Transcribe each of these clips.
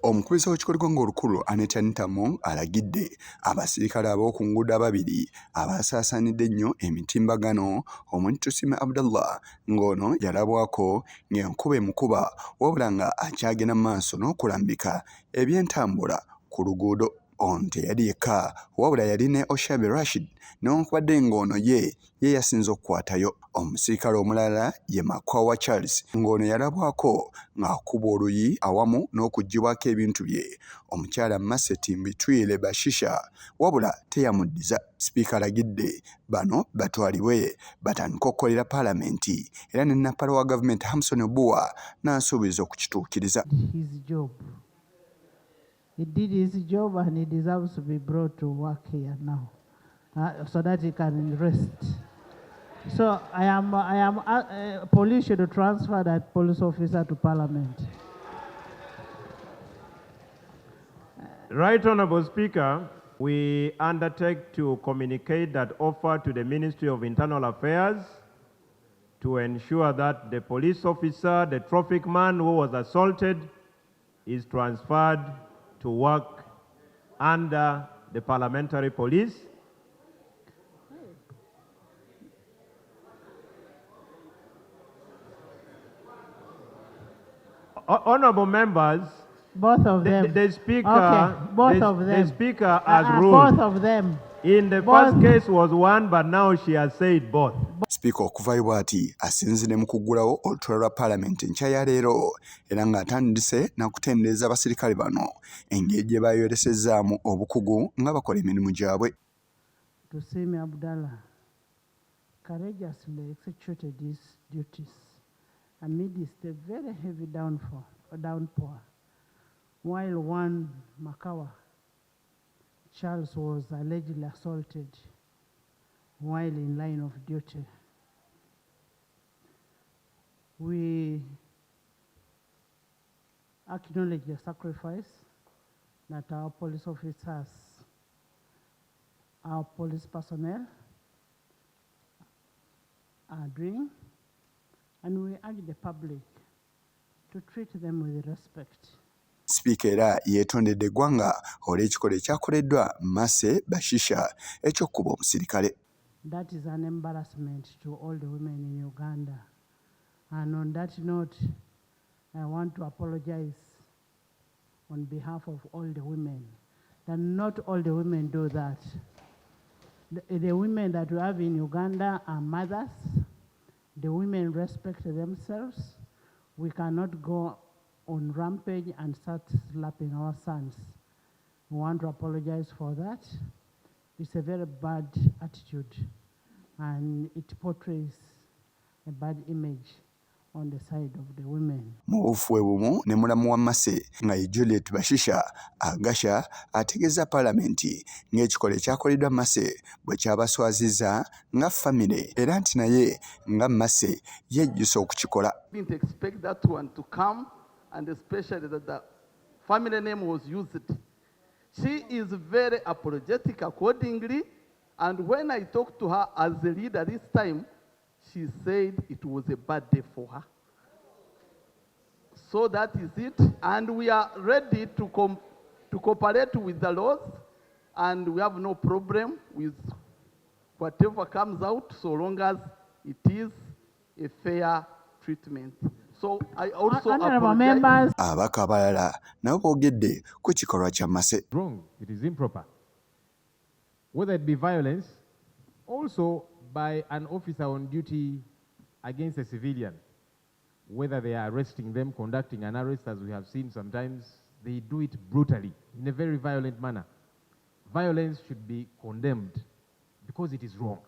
Omukubisi w'ekikolwa olukulu Anetamu alagidde abasirikale ab'oku nguudo ababiri abasaasaanidde ennyo emitimbagano omuli Tusime Abdallah ng'ono yalabwako ng'enkuba emukuba wabula nga akyagenda mu maaso n'okulambika eby'entambula ku luguudo. Ono teyali yekka wabula yali ne Oshabe Rashid newankubadde ng'ono ye yasinze okukwatayo. Omusirikale omulala ye Makwawa Charles ng'ono yalabwako ng'akuba oluyi awamu n'okuggyibwako ebintu bye omukyala Maseti Mbitwire Bashisha wabula teyamuddiza. Sipiika alagidde bano batwalibwe batandike okukolera Palamenti era ne Nappala wa gavumenti Hamson Obuwa n'asuubiza okukituukiriza. He did his job and he deserves to be brought to work here now so that he can rest. So police should transfer that police officer to Parliament. Right Honourable Speaker, we undertake to communicate that offer to the Ministry of Internal Affairs to ensure that the police officer, the traffic man who was assaulted, is transferred to work under the parliamentary police. Honorable members, both of them. The Speaker, okay, both of them. The Speaker has ruled. Both of them. In the first case was one, but now she has said both. Sipiika okuvayo bw'ati asinzire mu kuggulawo olutalo lwa Palamenti enkya ya leero era ng'atandise n'akutendereza abasirikale bano engeri gye baayolesezaamu obukugu nga bakola emirimu gyabwe. Tusime Abdallah courageously executed his duties amidst a very heavy downpour, while one Makawa Charles was allegedly assaulted while in line of duty. We acknowledge the sacrifice that our police officers, our police personnel are doing, and we urge the public to treat them with respect. Sipiika era yeetondedde eggwanga olw'ekikolwa ekyakoleddwa Mase Bashisha eky'okkuba omusirikale. That is an embarrassment to all the women in Uganda. And on that note, I want to apologize on behalf of all the women. That not all the women do that. The women that we have in Uganda are mothers. The women respect themselves. We cannot go on rampage and start slapping our sons. We want to apologize for that. It's a very bad attitude and it portrays a bad image on the side of the women. Mu bufuwe bumu ne mulamu wa Mase nga ye Juliet Bashisha agasha ategeeza Palamenti ng'ekikolwa ekyakoleddwa Mase bwe kyabaswazizza nga famire era nti naye nga Mase yejjusa okukikola. Didn't expect that one to come, and especially that the family name was used. She is very apologetic accordingly, and when I talked to her as a leader this time, she said it was a bad day for her. So that is it, and we are ready to cooperate with the laws, and we have no problem with whatever comes out so long as it is a fair treatment. So I also apologize. Abaka abalala nabo boogedde ku kikolwa kya Mase. Wrong, it is improper. Whether it be violence, also by an officer on duty against a civilian, whether they are arresting them, conducting an arrest, as we have seen sometimes, they do it brutally, in a very violent manner. Violence should be condemned because it is wrong.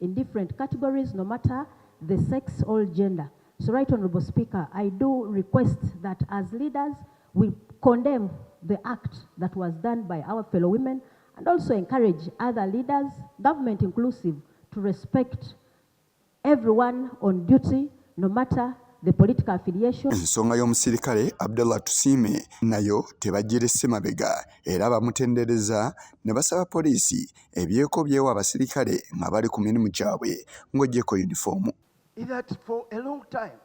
In different categories, no matter the sex or gender. So, Right Honourable Speaker, I do request that as leaders, we condemn the act that was done by our fellow women and also encourage other leaders, government inclusive, to respect everyone on duty, no matter the political affiliation. Ensonga y'omusirikale Abdallah Tusime nayo tebagirese mabega era bamutendereza ne basaba poliisi ebyeko byewa abasirikale nga bali ku mirimu gyabwe ng'oggyeko uniform. That for a long time,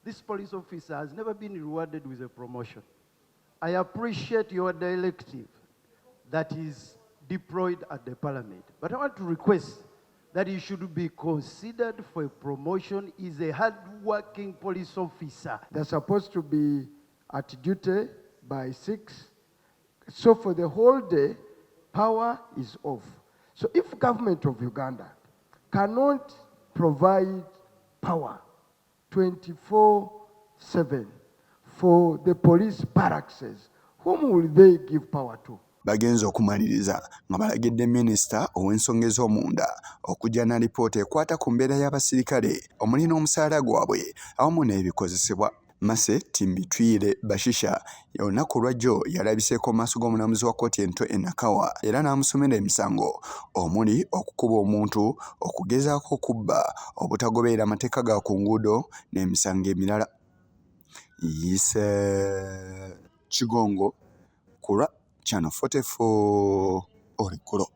this police officer has never been rewarded with a promotion. I appreciate your directive that is deployed at the Parliament, but I want to request that he should be considered for a promotion. Is a hard-working police officer. They're supposed to be at duty by 6. So for the whole day, power is off. So if government of Uganda cannot provide power 24/7 for the police barracks, whom will they give power to? Bagenza okumaliriza nga balagidde minisita ow'ensonga ez'omunda okujja na lipoota ekwata ku mbeera y'abasirikale omuli n'omusaala gwabwe awamu n'ebikozesebwa. Mase Timbitwire Bashisha olunaku lwajjo yalabiseeko mu maaso g'omulamuzi wa kkooti ento e Nakawa era n'amusomera emisango omuli okukuba omuntu, okugezaako okubba, obutagoberera amateeka ga ku nguudo n'emisango emirala. Yise Kigongo kulwa Channel 44 Olikulo.